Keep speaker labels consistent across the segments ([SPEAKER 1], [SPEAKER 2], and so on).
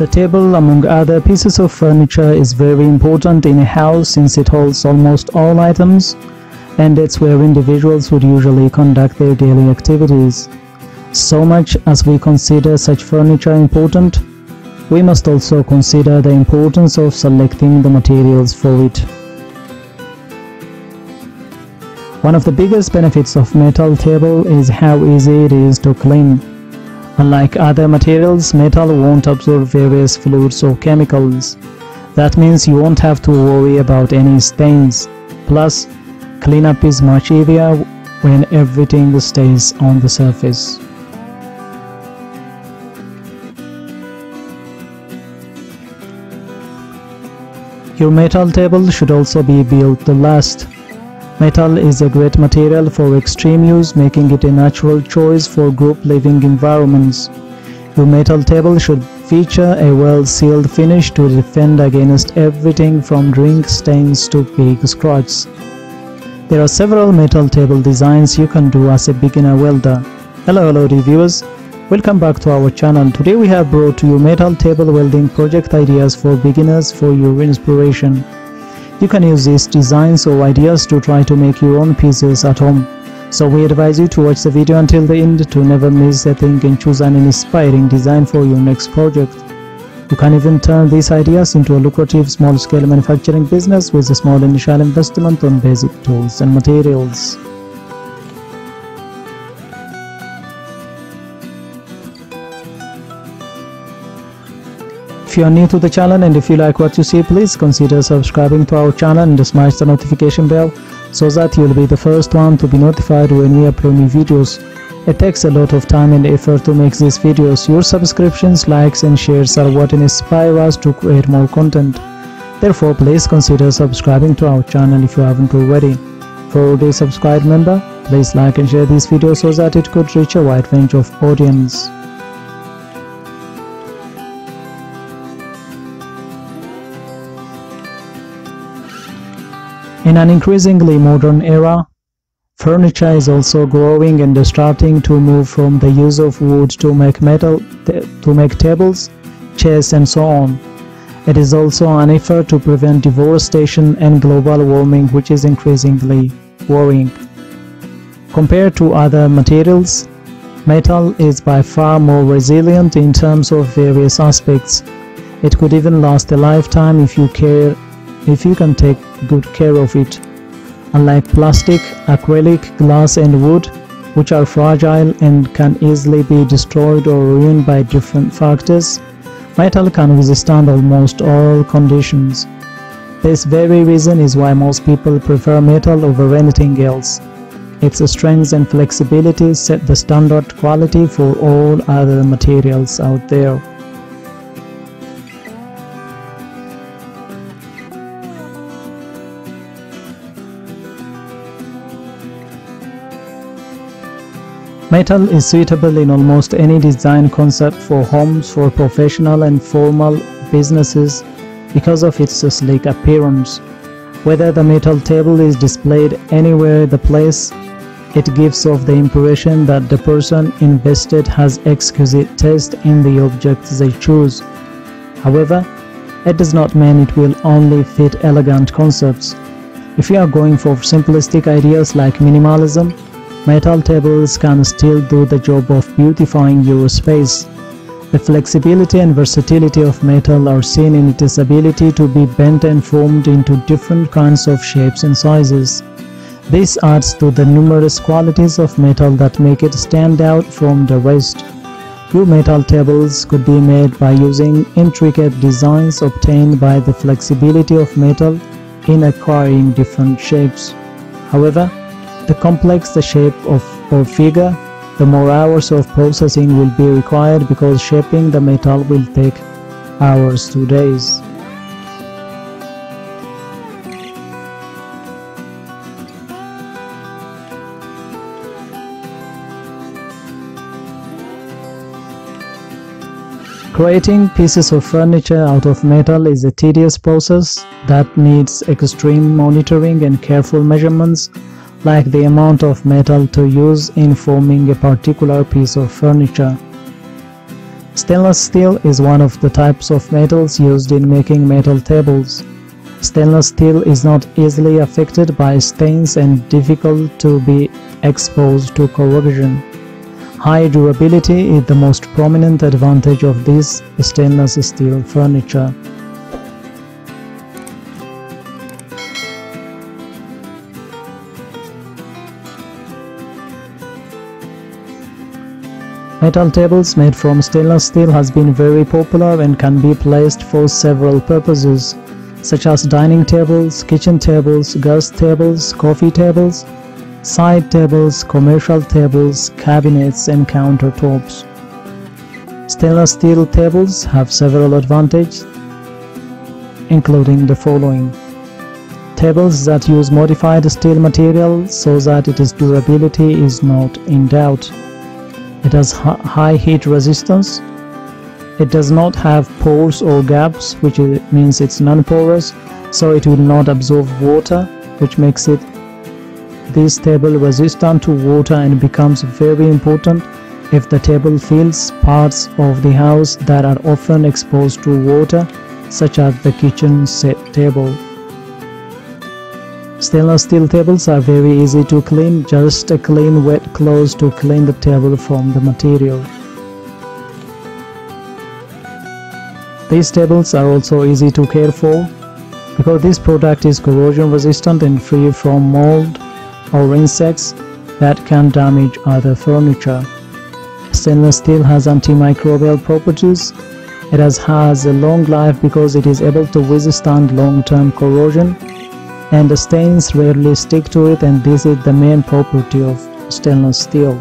[SPEAKER 1] The table, among other pieces of furniture, is very important in a house since it holds almost all items, and it's where individuals would usually conduct their daily activities. So much as we consider such furniture important, we must also consider the importance of selecting the materials for it. One of the biggest benefits of metal table is how easy it is to clean. Unlike other materials, metal won't absorb various fluids or chemicals. That means you won't have to worry about any stains. Plus, cleanup is much easier when everything stays on the surface. Your metal table should also be built to last. Metal is a great material for extreme use, making it a natural choice for group living environments. Your metal table should feature a well-sealed finish to defend against everything from drink stains to big scratches. There are several metal table designs you can do as a beginner welder. Hello dear viewers, welcome back to our channel. Today we have brought to you metal table welding project ideas for beginners for your inspiration. You can use these designs or ideas to try to make your own pieces at home. So we advise you to watch the video until the end to never miss a thing and choose an inspiring design for your next project. You can even turn these ideas into a lucrative small-scale manufacturing business with a small initial investment on basic tools and materials. If you are new to the channel and if you like what you see, please consider subscribing to our channel and smash the notification bell so that you will be the first one to be notified when we upload new videos. It takes a lot of time and effort to make these videos. Your subscriptions, likes and shares are what inspire us to create more content. Therefore, please consider subscribing to our channel if you haven't already. For already subscribed member, please like and share this video so that it could reach a wide range of audience. In an increasingly modern era, furniture is also growing and starting to move from the use of wood to make tables, chairs and so on. It is also an effort to prevent deforestation and global warming, which is increasingly worrying. Compared to other materials, metal is by far more resilient in terms of various aspects. It could even last a lifetime if you can take good care of it. Unlike plastic, acrylic, glass and wood, which are fragile and can easily be destroyed or ruined by different factors, metal can withstand almost all conditions. This very reason is why most people prefer metal over anything else. Its strength and flexibility set the standard quality for all other materials out there. Metal is suitable in almost any design concept for homes, for professional and formal businesses because of its sleek appearance. Whether the metal table is displayed anywhere in the place, it gives off the impression that the person invested has exquisite taste in the objects they choose. However, it does not mean it will only fit elegant concepts. If you are going for simplistic ideas like minimalism, metal tables can still do the job of beautifying your space. The flexibility and versatility of metal are seen in its ability to be bent and formed into different kinds of shapes and sizes. This adds to the numerous qualities of metal that make it stand out from the rest. Your metal tables could be made by using intricate designs obtained by the flexibility of metal in acquiring different shapes. However, the complex the shape or figure, the more hours of processing will be required because shaping the metal will take hours to days. Creating pieces of furniture out of metal is a tedious process that needs extreme monitoring and careful measurements, like the amount of metal to use in forming a particular piece of furniture. Stainless steel is one of the types of metals used in making metal tables. Stainless steel is not easily affected by stains and difficult to be exposed to corrosion. High durability is the most prominent advantage of this stainless steel furniture. Metal tables made from stainless steel has been very popular and can be placed for several purposes, such as dining tables, kitchen tables, guest tables, coffee tables, side tables, commercial tables, cabinets, and countertops. Stainless steel tables have several advantages, including the following. Tables that use modified steel material so that its durability is not in doubt. It has high heat resistance. It does not have pores or gaps, which means it's non-porous, so it will not absorb water, which makes this table resistant to water and becomes very important if the table fills parts of the house that are often exposed to water, such as the kitchen set table. Stainless steel tables are very easy to clean, just a clean wet cloth to clean the table from the material. These tables are also easy to care for because this product is corrosion resistant and free from mold or insects that can damage other furniture. Stainless steel has antimicrobial properties. It has a long life because it is able to withstand long-term corrosion, and the stains rarely stick to it, and this is the main property of stainless steel.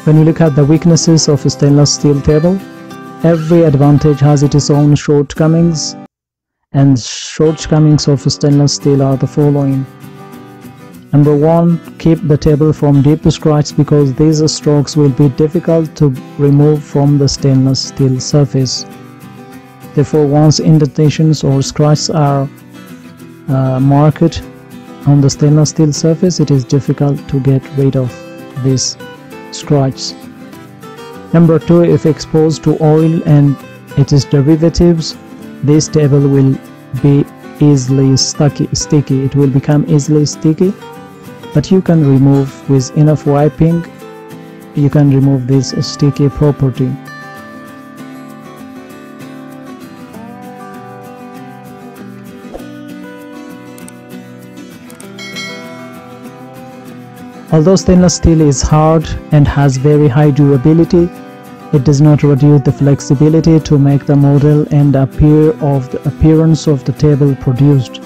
[SPEAKER 1] When you look at the weaknesses of a stainless steel table, every advantage has its own shortcomings, and shortcomings of stainless steel are the following. Number 1, keep the table from deep scratches because these strokes will be difficult to remove from the stainless steel surface. Therefore, once indentations or scratches are marked on the stainless steel surface, it is difficult to get rid of these scratches. Number 2, if exposed to oil and its derivatives, this table will be easily sticky. It will become easily sticky, but you can remove with enough wiping. You can remove this sticky property. Although stainless steel is hard and has very high durability, it does not reduce the flexibility to make the model and appearance of the table produced.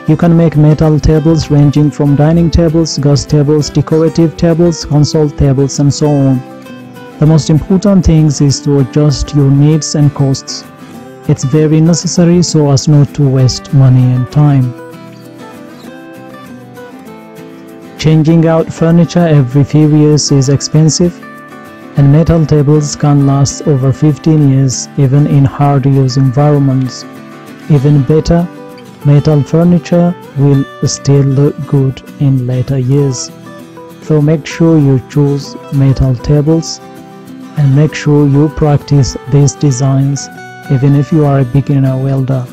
[SPEAKER 1] You can make metal tables ranging from dining tables, guest tables, decorative tables, console tables, and so on. The most important thing is to adjust your needs and costs. It's very necessary so as not to waste money and time. Changing out furniture every few years is expensive, and metal tables can last over 15 years even in hard-use environments. Even better, metal furniture will still look good in later years. So make sure you choose metal tables and make sure you practice these designs even if you are a beginner welder.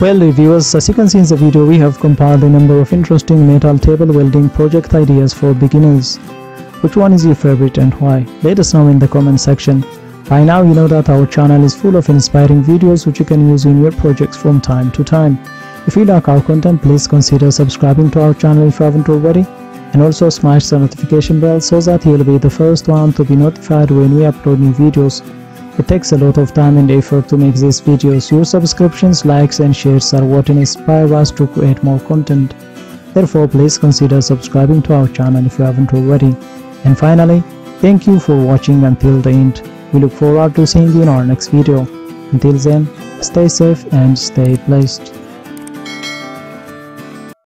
[SPEAKER 1] Well reviewers, as you can see in the video, we have compiled a number of interesting metal table welding project ideas for beginners. Which one is your favorite and why? Let us know in the comment section. By now you know that our channel is full of inspiring videos which you can use in your projects from time to time. If you like our content, please consider subscribing to our channel if you haven't already, and also smash the notification bell so that you'll be the first one to be notified when we upload new videos. It takes a lot of time and effort to make these videos. Your subscriptions, likes and shares are what inspire us to create more content. Therefore, please consider subscribing to our channel if you haven't already. And finally, thank you for watching until the end. We look forward to seeing you in our next video. Until then, stay safe and stay blessed.